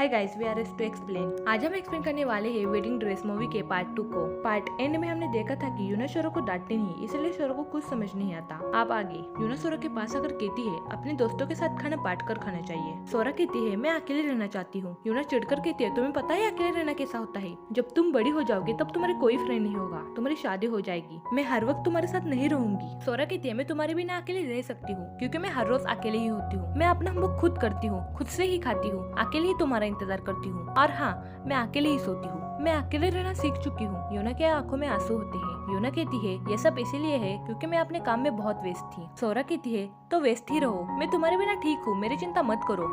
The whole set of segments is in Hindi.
Hi guys, we are to explain. आज हम एक्सप्लेन करने वाले हैं वेडिंग ड्रेस मूवी के पार्ट 2 को। पार्ट एंड में हमने देखा था कि यूना शोरो को डांटती नहीं, इसलिए शोरो को कुछ समझ नहीं आता। आप आगे यूना शोरो के पास आकर कहती है अपने दोस्तों के साथ खाना बांट कर खाना चाहिए। सोरा कहती है मैं अकेले रहना चाहती हूँ। यूना चिढ़कर कहती है तुम्हें पता है अकेले रहना कैसा होता है? जब तुम बड़ी हो जाओगे तब तुम्हारे कोई फ्रेंड नहीं होगा, तुम्हारी शादी हो जाएगी, मैं हर वक्त तुम्हारे साथ नहीं रहूंगी। सोरा कहती है मैं तुम्हारे बिना अकेले रह सकती हूँ क्योंकि मैं हर रोज अकेले ही होती हूँ। मैं अपना होमवर्क खुद करती हूँ, खुद से ही खाती हूँ, अकेले ही तुम्हारा इंतजार करती हूँ और हाँ मैं अकेले ही सोती हूँ। मैं अकेले रहना सीख चुकी हूँ। यूना के आंखों में आंसू होते हैं। यूना कहती है ये सब इसीलिए है क्योंकि मैं अपने काम में बहुत व्यस्त थी। सोरा कहती है तो व्यस्त ही रहो, मैं तुम्हारे बिना ठीक हूँ, मेरी चिंता मत करो।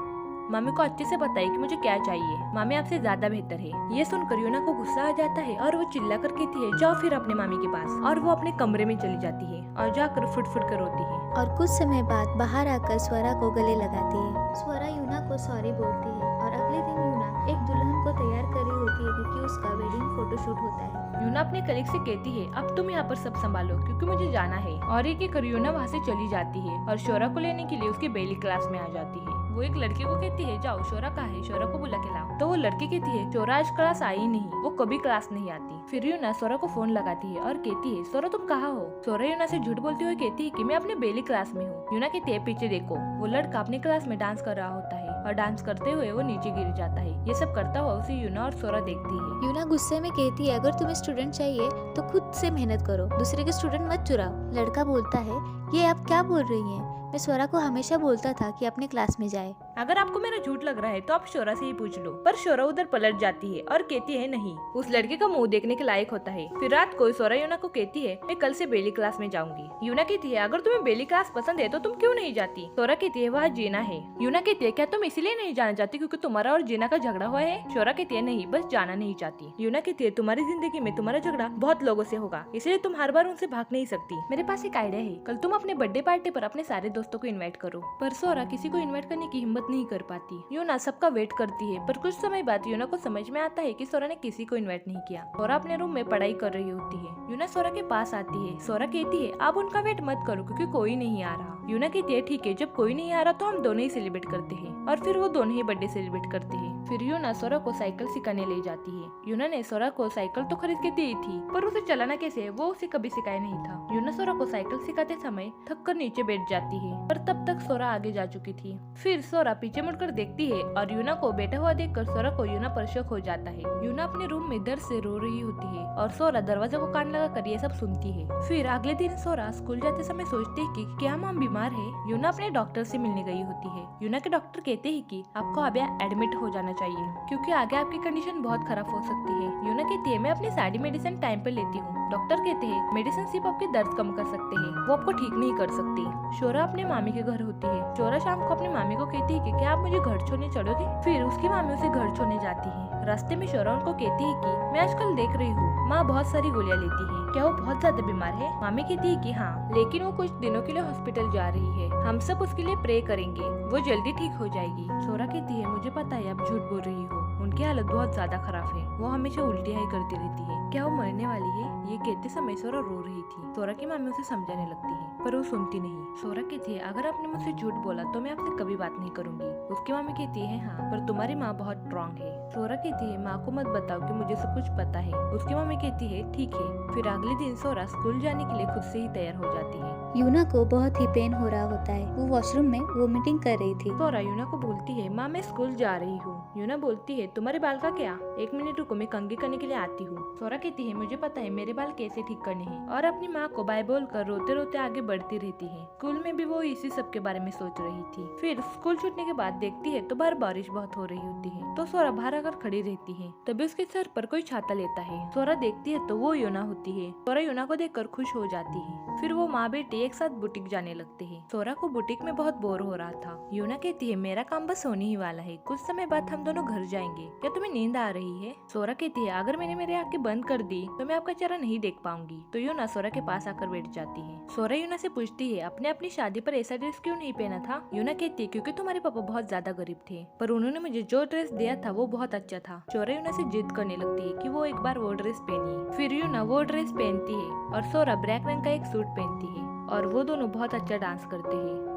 मामी को अच्छे से पता है कि मुझे क्या चाहिए, मामी आपसे ज्यादा बेहतर है। ये सुनकर यूना को गुस्सा आ जाता है और वो चिल्ला कर कहती है जाओ फिर अपने मामी के पास, और वो अपने कमरे में चली जाती है और जाकर फुट फुट कर रोती है। और कुछ समय बाद बाहर आकर स्वरा को गले लगाती है। स्वरा यूना को सॉरी बोलती है और अगले दिन यूना एक दुल्हन को तैयार कर रही होती है क्योंकि उसका वेडिंग फोटोशूट होता है। यूना अपने कलीग से कहती है अब तुम यहाँ पर सब संभालो क्योंकि मुझे जाना है, और एक कर यूना वहाँ से चली जाती है और शोरा को लेने के लिए उसकी बेली क्लास में आ जाती है। वो एक लड़के को कहती है जाओ शोरा कहाँ है, शोरा को बुला के लाओ। तो वो लड़की कहती है शोरा आज क्लास आई नहीं, वो कभी क्लास नहीं आती। फिर यूना शोरा को फोन लगाती है और कहती है शोरा तुम कहाँ हो? शोरा यूना से झूठ बोलती हुई कहती है कि मैं अपने बेली क्लास में हूँ। यूना कहती है पीछे देखो। वो लड़का अपनी क्लास में डांस कर रहा होता है और डांस करते हुए वो नीचे गिर जाता है। ये सब करता हुआ उसे यूना और शोरा देखती है। यूना गुस्से में कहती है अगर तुम्हें स्टूडेंट चाहिए तो खुद से मेहनत करो, दूसरे के स्टूडेंट मत चुराओ। लड़का बोलता है ये आप क्या बोल रही हैं? मैं स्वरा को हमेशा बोलता था कि अपने क्लास में जाए। अगर आपको मेरा झूठ लग रहा है तो आप शोरा से ही पूछ लो। पर शोरा उधर पलट जाती है और कहती है नहीं, उस लड़के का मुंह देखने के लायक होता है। फिर रात को शोरा यूना को कहती है मैं कल से बेली क्लास में जाऊंगी। यूना कहती है अगर तुम्हें बेली क्लास पसंद है तो तुम क्यों नहीं जाती? शोरा कहती है वह जीना है। यूना कहती है क्या तुम इसीलिए नहीं जाना चाहती क्योंकि तुम्हारा और जीना का झगड़ा हुआ है? शोरा कहती है नहीं, बस जाना नहीं चाहती। यूना कहती है तुम्हारी जिंदगी में तुम्हारा झगड़ा बहुत लोगों से होगा, इसलिए तुम हर बार उनसे भाग नहीं सकती। मेरे पास एक आइडिया है, कल तुम अपने बर्थडे पार्टी पर अपने सारे दोस्तों को इन्वाइट करो। पर शोरा किसी को इन्वाइट करने की हिम्मत नहीं कर पाती। यूना सबका वेट करती है, पर कुछ समय बाद यूना को समझ में आता है कि शोरा ने किसी को इन्वाइट नहीं किया। शोरा अपने रूम में पढ़ाई कर रही होती है। यूना शोरा के पास आती है। शोरा कहती है आप उनका वेट मत करो क्योंकि कोई नहीं आ रहा। यूना कहती है ठीक है, जब कोई नहीं आ रहा तो हम दोनों ही सेलिब्रेट करते हैं, और फिर वो दोनों ही बर्थडे सेलिब्रेट करते हैं। फिर यूना शोरा को साइकिल सिखाने ले जाती है। यूना ने शोरा को साइकिल तो खरीद के दी थी, पर उसे चलाना कैसे वो उसे कभी सिखाया नहीं था। यूना शोरा को साइकिल सिखाते समय थक कर नीचे बैठ जाती है, पर तब तक शोरा आगे जा चुकी थी। फिर शोरा पीछे मुड़कर देखती है और यूना को बैठा हुआ देखकर शोरा को यूना पर शक हो जाता है। यूना अपने रूम में दर्द से रो रही होती है और शोरा दरवाजे को कान लगा कर ये सब सुनती है। फिर अगले दिन शोरा स्कूल जाते समय सोचती है कि क्या माँ बीमार है। यूना अपने डॉक्टर से मिलने गई होती है। यूना के डॉक्टर कहते हैं कि आपको अब एडमिट हो जाना चाहिए क्योंकि आगे आपकी कंडीशन बहुत खराब हो सकती है। यूना कहती है मैं अपनी सारी मेडिसिन टाइम पर लेती हूँ। डॉक्टर कहते हैं मेडिसिन सिर्फ आपके दर्द कम कर सकते हैं, वो आपको ठीक नहीं कर सकती। शोरा अपने मामी के घर होती है। शोरा शाम को अपनी मामी को कहती है कि क्या आप मुझे घर छोड़ने चलोगे? फिर उसकी मामी उसे घर छोड़ने जाती है। रास्ते में शोरा उनको कहती है कि मैं आजकल देख रही हूँ माँ बहुत सारी गोलियां लेती है, क्या वो बहुत ज्यादा बीमार है? मामी कहती है कि हाँ, लेकिन वो कुछ दिनों के लिए हॉस्पिटल जा रही है, हम सब उसके लिए प्रे करेंगे, वो जल्दी ठीक हो जाएगी। शोरा कहती है मुझे पता है आप झूठ बोल रही हो, उनकी हालत बहुत ज्यादा खराब है, वो हमेशा उल्टियाँ ही करती रहती है, क्या वो मरने वाली है? ये कहते समय शोरा रो रही थी। शोरा की मामी उसे समझाने लगती है पर वो सुनती नहीं। शोरा कहती है अगर आपने मुझसे झूठ बोला तो मैं आपसे कभी बात नहीं करूंगी। उसकी मामी कहती है हाँ, पर तुम्हारी माँ बहुत स्ट्रॉन्ग है। शोरा कहती है माँ को मत बताओ कि मुझे सब कुछ पता है। उसकी मम्मी कहती है ठीक है। फिर अगले दिन शोरा स्कूल जाने के लिए खुद से ही तैयार हो जाती है। यूना को बहुत ही पेन हो रहा होता है, वो वॉशरूम में वोमिटिंग कर रही थी। शोरा यूना को बोलती है माँ मैं स्कूल जा रही हूँ। यूना बोलती है तुम्हारे बाल का क्या? 1 मिनट रुको, मैं कंघी करने के लिए आती हूँ। शोरा कहती है मुझे पता है मेरे बाल कैसे ठीक करने हैं, और अपनी माँ को बाय बोल कर रोते रोते आगे बढ़ती रहती है। स्कूल में भी वो इसी सब के बारे में सोच रही थी। फिर स्कूल छूटने के बाद देखती है तो बाहर बारिश बहुत हो रही होती है, तो शोरा बाहर आकर खड़ी रहती है। तभी उसके सर पर कोई छाता लेता है। शोरा देखती है तो वो यूना होती है। शोरा यूना को देखकर खुश हो जाती है। फिर वो माँ बेटी एक साथ बुटीक जाने लगते हैं। शोरा को बुटीक में बहुत बोर हो रहा था। यूना कहती है मेरा काम बस होने ही वाला है, कुछ समय बाद हम दोनों घर जाएंगे, क्या तुम्हें नींद आ रही है? शोरा कहती है अगर मैंने मेरी आंखें बंद कर दी तो मैं आपका चेहरा नहीं देख पाऊंगी। तो यूना शोरा के पास आकर बैठ जाती है। शोरा यूना से पूछती है आपने अपनी शादी पर ऐसा ड्रेस क्यों नहीं पहना था? यूना कहती है क्योंकि तुम्हारे पापा बहुत ज्यादा गरीब थे, पर उन्होंने मुझे जो ड्रेस दिया था वो बहुत अच्छा था। शोरा यूना से जिद करने लगती है कि वो एक बार वो ड्रेस पहनी। फिर यूना वो ड्रेस पहनती है और शोरा ब्लैक रंग का एक सूट पहनती है और वो दोनों बहुत अच्छा डांस करते हैं।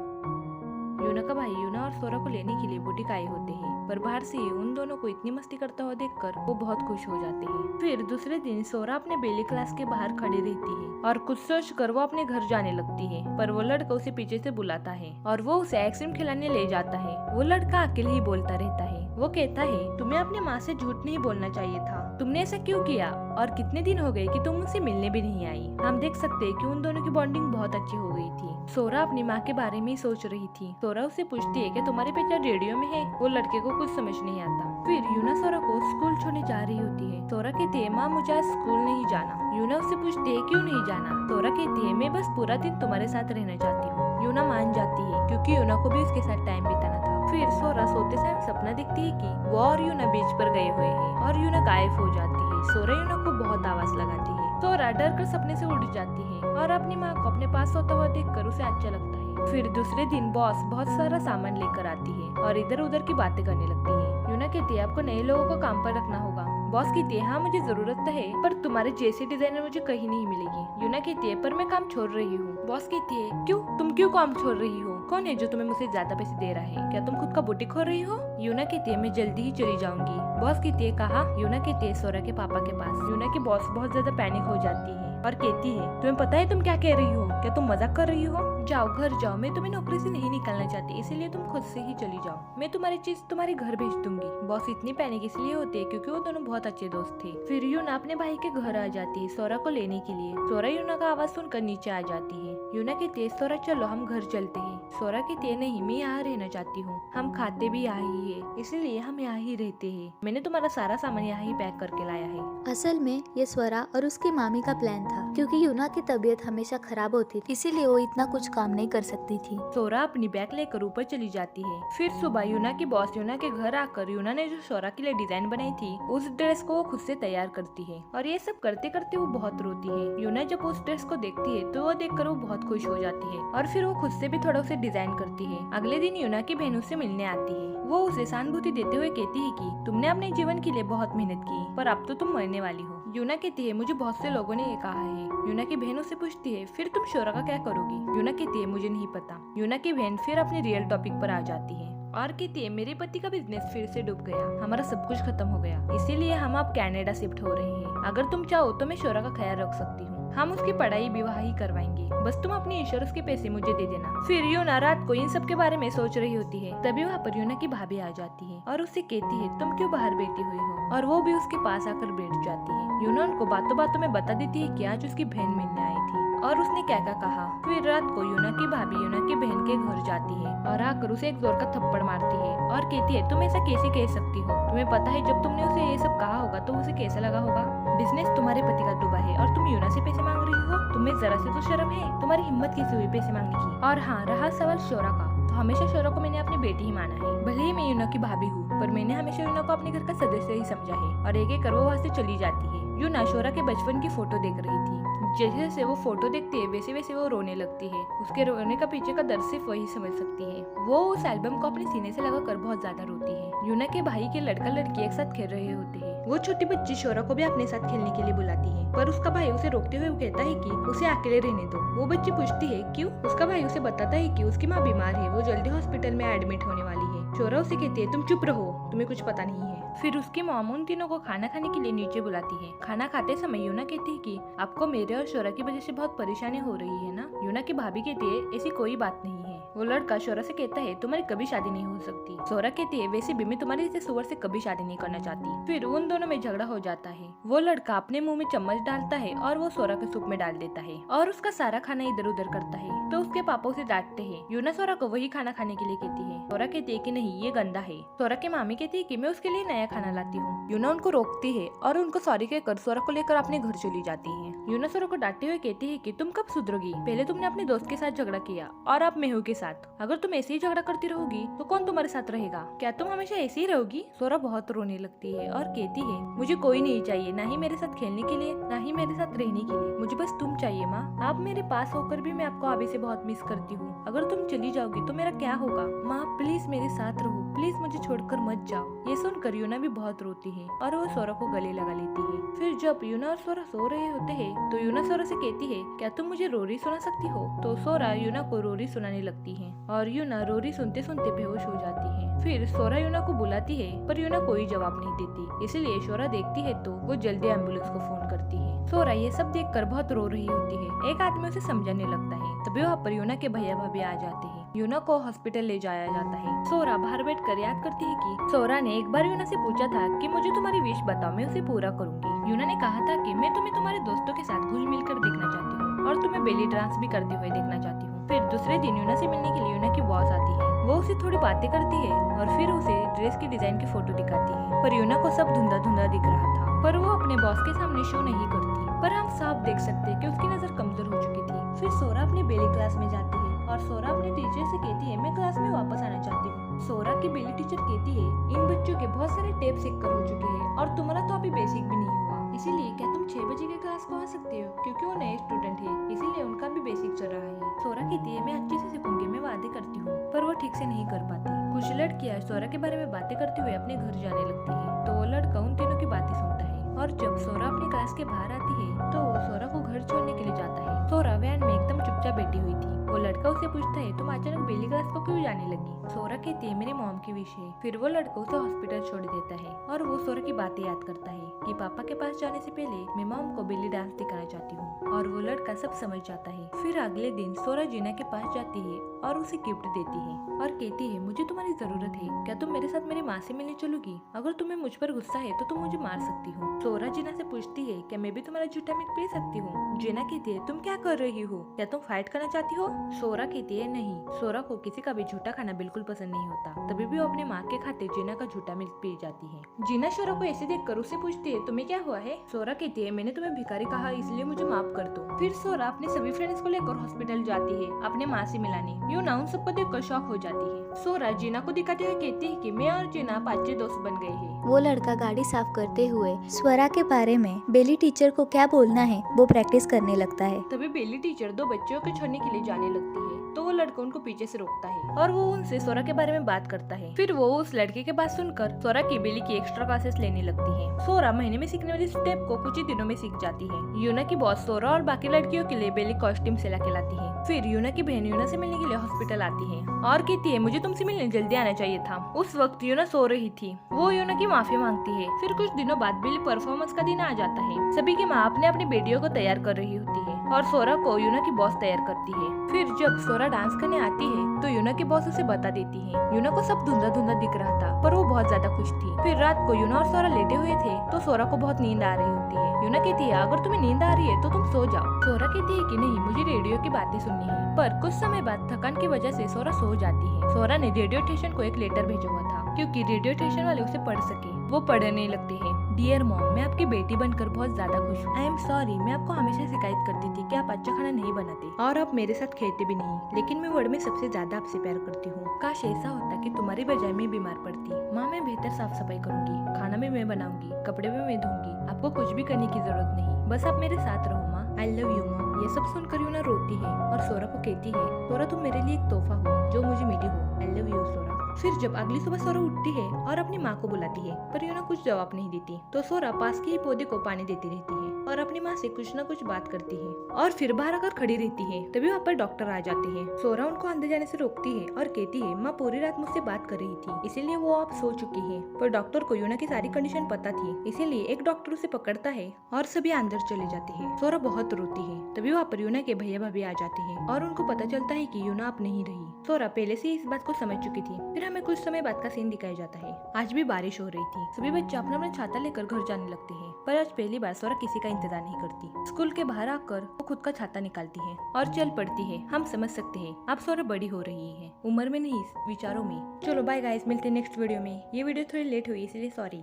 यूना का भाई यूना और शोरा को लेने के लिए बुटीक आए होते हैं। पर बाहर से ही उन दोनों को इतनी मस्ती करता हुआ देखकर वो बहुत खुश हो जाते हैं। फिर दूसरे दिन सोरा अपने बेली क्लास के बाहर खड़ी रहती है और कुछ सोच कर वो अपने घर जाने लगती है, पर वो लड़का उसे पीछे से बुलाता है और वो उसे आइसक्रीम खिलाने ले जाता है। वो लड़का अकेले ही बोलता रहता है। वो कहता है, तुम्हें अपने माँ से झूठ नहीं बोलना चाहिए था, तुमने ऐसा क्यों किया? और कितने दिन हो गए कि तुम मुझसे मिलने भी नहीं आई। हम देख सकते हैं कि उन दोनों की बॉन्डिंग बहुत अच्छी हो गई थी। सोरा अपनी माँ के बारे में ही सोच रही थी। सोरा उससे पूछती है कि तुम्हारे पिता रेडियो में है। वो लड़के को कुछ समझ नहीं आता। फिर यूना सोरा को स्कूल छोड़ने जा रही होती है। सोरा कहती है, माँ मुझे आज स्कूल नहीं जाना। यूना उससे पूछती है, क्यों नहीं जाना? सोरा कहती है, मैं बस पूरा दिन तुम्हारे साथ रहना चाहती हूँ। यूना मान जाती है क्योंकि यूना को भी उसके साथ टाइम बिताना था। फिर सोरा सोते समय सपना देखती है कि वो और यूना बीच पर गए हुए हैं और यूना गायब हो जाती है। सोरा यूना को बहुत आवाज लगाती है। सोरा डर कर सपने से उठ जाती है और अपनी माँ को अपने पास सोता हुआ देखकर उसे अच्छा लगता है। फिर दूसरे दिन बॉस बहुत सारा सामान लेकर आती है और इधर उधर की बातें करने लगती है। यूना कहती है, आपको नए लोगों को काम पर रखना होगा। बॉस कहती है, हाँ मुझे जरूरत तो है, पर तुम्हारे जैसे डिजाइनर मुझे कहीं नहीं मिलेगी। यूना कहती है, पर मैं काम छोड़ रही हूँ। बॉस कहती है, क्यों? तुम क्यों काम छोड़ रही हो? कौन है जो तुम्हें मुझसे ज्यादा पैसे दे रहा है? क्या तुम खुद का बुटीक खोल रही हो? यूना कहती है, मैं जल्दी ही चली जाऊंगी। बॉस कहती है, कहाँ? यूना कहती है, सोरा के पापा के पास। यूना की बॉस बहुत ज्यादा पैनिक हो जाती है और कहती है, तुम्हें पता है तुम क्या कह रही हो? क्या तुम मजाक कर रही हो? जाओ घर जाओ, मैं तुम्हें नौकरी से नहीं निकालना चाहती, इसीलिए तुम खुद से ही चली जाओ। मैं तुम्हारी चीज तुम्हारे घर भेज दूंगी। बॉस इतनी पैनिक इसलिए होती है क्योंकि वो दोनों बहुत अच्छे दोस्त थे। फिर यूना अपने भाई के घर आ जाती है सोरा को लेने के लिए। सोरा यूना का आवाज सुनकर नीचे आ जाती है। यूना कहती है, सोरा चलो हम घर चलते हैं। सोरा कहती है, नहीं मैं यहाँ रहना चाहती हूँ, हम खाते भी यहाँ ही है, इसीलिए हम यहाँ ही रहते हैं। मैंने तुम्हारा सारा सामान यहाँ ही पैक करके लाया है। असल में ये स्वरा और उसकी मामी का प्लान था, क्योंकि यूना की तबीयत हमेशा खराब होती थी, इसीलिए वो इतना कुछ काम नहीं कर सकती थी। सोरा अपनी बैग लेकर ऊपर चली जाती है। फिर सुबह यूना की बॉस यूना के घर आकर यूना ने जो सोरा के लिए डिजाइन बनाई थी उस ड्रेस को वो खुद से तैयार करती है और ये सब करते करते वो बहुत रोती है। यूना जब उस ड्रेस को देखती है तो वो देखकर वो बहुत खुश हो जाती है और फिर वो खुद से भी थोड़ा उसे डिजाइन करती है। अगले दिन यूना की बहन उससे मिलने आती है। वो उसे सहानुभूति देते हुए कहती है कि तुमने अपने जीवन के लिए बहुत मेहनत की, पर अब तो तुम मरने वाली हो। यूना कहती है, मुझे बहुत से लोगों ने ये कहा है। यूना की बहन उससे पूछती है, फिर तुम शोरा का क्या करोगी? यूना कहती है, मुझे नहीं पता। यूना की बहन फिर अपने रियल टॉपिक पर आ जाती है और कहती है, मेरे पति का बिजनेस फिर से डूब गया, हमारा सब कुछ खत्म हो गया, इसीलिए हम अब कनाडा शिफ्ट हो रहे हैं। अगर तुम चाहो तो मैं शोरा का ख्याल रख सकती हूँ, हम उसकी पढ़ाई विवाह ही करवाएंगे, बस तुम अपनी इंश्योरेंस के पैसे मुझे दे देना। फिर यूना रात को इन सब के बारे में सोच रही होती है। तभी वहाँ पर यूना की भाभी आ जाती है और उससे कहती है, तुम क्यों बाहर बैठी हुई हो? और वो भी उसके पास आकर बैठ जाती है। यूना उनको बातों बातों में बता देती है कि आज उसकी बहन मिलने आई थी और उसने क्या क्या कहा। फिर रात को यूना की भाभी यूना की बहन के घर जाती है और आकर उसे एक जोर का थप्पड़ मारती है और कहती है, तुम ऐसा कैसे कह सकती हो? तुम्हें पता है जब तुमने उसे ये सब कहा होगा तो उसे कैसा लगा होगा? बिजनेस तुम्हारे पति का डूबा है और तुम यूना से पैसे मांग रही हो? तुम्हें जरा से तो शर्म है? तुम्हारी हिम्मत कैसे हुई पैसे मांगने की? और हाँ, रहा सवाल शोरा का, तो हमेशा शोरा को मैंने अपनी बेटी ही माना है। भले ही मैं यूना की भाभी हूँ, पर मैंने हमेशा यूना को अपने घर का सदस्य ही समझा है। और एक एक कर वो वहाँ से चली जाती है। यूना शोरा के बचपन की फोटो देख रही थी। जैसे जैसे वो फोटो देखती है वैसे वैसे वो रोने लगती है। उसके रोने का पीछे का दर्द सिर्फ वही समझ सकती है। वो उस एल्बम को अपने सीने से लगाकर बहुत ज्यादा रोती है। यूना के भाई के लड़का लड़की एक साथ खेल रहे होते हैं। वो छोटी बच्ची शोरा को भी अपने साथ खेलने के लिए बुलाती है, पर उसका भाई उसे रोकते हुए कहता है कि उसे अकेले रहने दो। वो बच्ची पूछती है क्यों? उसका भाई उसे बताता है कि उसकी माँ बीमार है, वो जल्दी हॉस्पिटल में एडमिट होने वाली है। शोरा उसे कहती है, तुम चुप रहो, तुम्हें कुछ पता नहीं है। फिर उसकी मॉम उन तीनों को खाना खाने के लिए नीचे बुलाती है। खाना खाते समय यूना कहती है कि आपको मेरे और शोरा की वजह से बहुत परेशानी हो रही है ना? यूना की भाभी कहती है, ऐसी कोई बात नहीं है। वो लड़का शोरा से कहता है, तुम्हारी कभी शादी नहीं हो सकती। शोरा कहती है, वैसे भी मैं तुम्हारे जैसे सुअर से कभी शादी नहीं करना चाहती। फिर उन दोनों में झगड़ा हो जाता है। वो लड़का अपने मुंह में चम्मच डालता है और वो शोरा के सूप में डाल देता है और उसका सारा खाना इधर उधर करता है। तो उसके पापा उसे डांटते हैं। यूना शोरा को वही खाना खाने के लिए कहती है। शोरा कहती है कि नहीं, ये गंदा है। शोरा की मामी कहती है कि मैं उसके लिए नया खाना लाती हूँ। यूना उनको रोकती है और उनको सॉरी कहकर शोरा को लेकर अपने घर चली जाती है। यूना शोरा को डांटते हुए कहती है कि तुम कब सुधरोगी? पहले तुमने अपने दोस्त के साथ झगड़ा किया और अब मेहू के साथ। अगर तुम ऐसे ही झगड़ा करती रहोगी तो कौन तुम्हारे साथ रहेगा? क्या तुम हमेशा ऐसे ही रहोगी? शोरा बहुत रोने लगती है और कहती है, मुझे कोई नहीं चाहिए, ना ही मेरे साथ खेलने के लिए, ना ही मेरे साथ रहने के लिए। मुझे बस तुम चाहिए माँ। आप मेरे पास होकर भी मैं आपको अभी से बहुत मिस करती हूँ। अगर तुम चली जाओगी तो मेरा क्या होगा? माँ प्लीज मेरे साथ रहो, प्लीज मुझे छोड़कर मत जाओ। ये सुनकर यूना भी बहुत रोती है और वो शोरा को गले लगा लेती है। फिर जब यूना और शोरा सो रहे होते हैं तो यूना शोरा से कहती है, क्या तुम मुझे रोरी सुना सकती हो? तो शोरा यूना को रोरी सुनाने लगती है और यूना रोरी सुनते सुनते बेहोश हो जाती है। फिर सोरा यूना को बुलाती है पर यूना कोई जवाब नहीं देती, इसलिए सोरा देखती है तो वो जल्दी एम्बुलेंस को फोन करती है। सोरा ये सब देखकर बहुत रो रही होती है। एक आदमी उसे समझाने लगता है, तभी वहाँ पर यूना के भैया भाभी आ जाते हैं। यूना को हॉस्पिटल ले जाया जाता है। सोरा बाहर बैठकर याद करती है कि सोरा ने एक बार यूना से पूछा था कि मुझे तुम्हारी विश बताओ, मैं उसे पूरा करूंगी। यूना ने कहा था कि मैं तुम्हें तुम्हारे दोस्तों के साथ घुल मिल कर देखना चाहती हूँ और तुम्हें बेली डांस भी करते हुए देखना चाहती हूँ। फिर दूसरे दिन यूना से मिलने के लिए यूना की बॉस आती है। वो उसे थोड़ी बातें करती है और फिर उसे ड्रेस की डिजाइन की फोटो दिखाती है, पर यूना को सब धुंधा धुंधा दिख रहा था, पर वो अपने बॉस के सामने शो नहीं करती। पर हम साफ देख सकते हैं कि उसकी नजर कमजोर हो चुकी थी। फिर सोरा अपनी बेली क्लास में जाती है और सोरा अपने टीचर से कहती है मैं क्लास में वापस आना चाहती हूँ। सोरा की बेली टीचर कहती है इन बच्चों के बहुत सारे टेप सीख कर हो चुके हैं और तुम्हारा तो अभी बेसिक भी नहीं हुआ, इसीलिए क्या तुम 6 बजे के क्लास को आ सकते हो, क्योंकि वो नए स्टूडेंट है इसीलिए उनका भी बेसिक चल रहा है। सोरा कहती है मैं अच्छे से सीखूंगी, मैं वादे करती हूँ, पर वो ठीक से नहीं कर पाती। कुछ लड़कियां सोरा के बारे में बातें करते हुए अपने घर जाने लगती है, तो वो लड़का उन तीनों की बातें सुनता है और जब सोरा अपनी क्लास के बाहर आती है तो वो सोरा को घर छोड़ने के लिए जाता है। सोरा वैन में एकदम चुपचाप बैठी हुई थी। वो लड़का उसे पूछता है तुम अचानक बेली क्लास को क्यों जाने लगी। सोरा कहती है मेरी मॉम की विश है। फिर वो लड़का उसे हॉस्पिटल छोड़ देता है और वो सोरा की बातें याद करता है कि पापा के पास जाने से पहले मैं मॉम को बेली डांस दिखाना चाहती हूँ, और वो लड़का सब समझ जाता है। फिर अगले दिन सोरा जीना के पास जाती है और उसे गिफ्ट देती है और कहती है मुझे तुम्हारी जरूरत है, क्या तुम मेरे साथ मेरी माँ से मिलने चलोगी, अगर तुम्हें मुझ पर गुस्सा है तो तुम मुझे मार सकती हो। सोरा जीना से पूछती है क्या मैं भी तुम्हारा झूठा मीट पी सकती हूँ। जीना कहती है तुम क्या कर रही हो, क्या तुम फाइट करना चाहती हो। सोरा कहती है नहीं, सोरा को किसी का भी झूठा खाना बिल्कुल पसंद नहीं होता, तभी भी वो अपने माँ के खाते जीना का झूठा मिल्क पी जाती है। जीना सोरा को ऐसे देखकर उससे पूछती है तुम्हें क्या हुआ है। सोरा कहती है मैंने तुम्हें भिखारी कहा इसलिए मुझे माफ कर दो। फिर सोरा अपने सभी फ्रेंड्स को लेकर हॉस्पिटल जाती है अपने माँ से मिलाने। यूना उन सबको देखकर शॉक हो जाती है। सोरा जीना को दिखाते हुए कहती है कि मैं और जीना अच्छे दोस्त बन गए हैं। वो लड़का गाड़ी साफ करते हुए स्वरा के बारे में बेली टीचर को क्या बोलना है वो प्रैक्टिस करने लगता है। तभी बेली टीचर 2 बच्चों को छोड़ने के लिए जाने लगती है, तो वो लड़का उनको पीछे से रोकता है और वो उनसे सोरा के बारे में बात करता है। फिर वो उस लड़के के बात सुनकर सोरा की बेली की एक्स्ट्रा क्लासेस लेने लगती है। सोरा महीने में सीखने वाली स्टेप को कुछ ही दिनों में सीख जाती है। यूना की बॉस सोरा और बाकी लड़कियों के लिए बेली कॉस्ट्यूम सिला के लाती है। फिर यूना की बहन यूना से मिलने के लिए हॉस्पिटल आती है और कहती है मुझे तुमसे मिलने जल्दी आना चाहिए था। उस वक्त यूना सो रही थी। वो यूना की माफी मांगती है। फिर कुछ दिनों बाद बेली परफॉर्मेंस का दिन आ जाता है। सभी की माँ अपने अपनी बेटियों को तैयार कर रही होती है और सोरा को यूना की बॉस तैयार करती है। फिर जब सोरा डांस करने आती है तो यूना की बॉस उसे बता देती है। यूना को सब धुंधा धुंधा दिख रहा था, पर वो बहुत ज्यादा खुश थी। फिर रात को यूना और सोरा लेटे हुए थे तो सोरा को बहुत नींद आ रही होती है। यूना कहती है अगर तुम्हें नींद आ रही है तो तुम सो जाओ। सोरा कहती है कि नहीं, मुझे रेडियो की बातें सुननी है। पर कुछ समय बाद थकान की वजह से सोरा सो जाती है। सोरा ने रेडियो स्टेशन को एक लेटर भेजा हुआ था क्योंकि रेडियो स्टेशन वाले उसे पढ़ सके। वो पढ़ने लगते हैं डियर मॉम, मैं आपकी बेटी बनकर बहुत ज्यादा खुश हूँ। आई एम सॉरी, मैं आपको हमेशा शिकायत करती थी कि आप अच्छा खाना नहीं बनाते और आप मेरे साथ खेलते भी नहीं, लेकिन मैं वर्ल्ड में सबसे ज्यादा आपसे प्यार करती हूँ। काश ऐसा होता कि तुम्हारी बजाय मैं बीमार पड़ती। माँ, मैं बेहतर साफ सफाई करूंगी, खाना भी मैं बनाऊंगी, कपड़े भी मैं धोऊंगी, आपको कुछ भी करने की जरूरत नहीं, बस आप मेरे साथ रहो माँ। I love you mom. ये सब सुनकर यूना रोती है और सोरा को कहती है सोरा तुम मेरे लिए एक तोहफा हो जो मुझे मिली हो। आई लव यू सोरा। फिर जब अगली सुबह सोरा उठती है और अपनी माँ को बुलाती है, पर यूना कुछ जवाब नहीं देती, तो सोरा पास के ही पौधे को पानी देती रहती है और अपनी माँ से कुछ न कुछ बात करती है और फिर बाहर आकर खड़ी रहती है। तभी वहाँ पर डॉक्टर आ जाते हैं। सोरा उनको अंदर जाने से रोकती है और कहती है माँ पूरी रात मुझसे बात कर रही थी, इसीलिए वो आप सो चुकी है। पर डॉक्टर को यूना की सारी कंडीशन पता थी, इसीलिए एक डॉक्टर उसे पकड़ता है और सभी अंदर चले जाते हैं। सोरा बहुत रोती है। तभी वहाँ पर यूना के भैया भाभी आ जाते हैं और उनको पता चलता है कि यूना अब नहीं रही। सोरा पहले से इस बात को समझ चुकी थी। फिर हमें कुछ समय बाद का सीन दिखाया जाता है। आज भी बारिश हो रही थी। सभी बच्चे अपना अपना छाता लेकर घर जाने लगते हैं, पर आज पहली बार सोरा किसी का इंतजार नहीं करती। स्कूल के बाहर आकर वो खुद का छाता निकालती है और चल पड़ती है। हम समझ सकते हैं अब सोरा बड़ी हो रही है, उम्र में नहीं विचारों में। चलो बाय गाइस, मिलते हैं नेक्स्ट वीडियो में। ये वीडियो थोड़ी लेट हुई इसलिए सॉरी।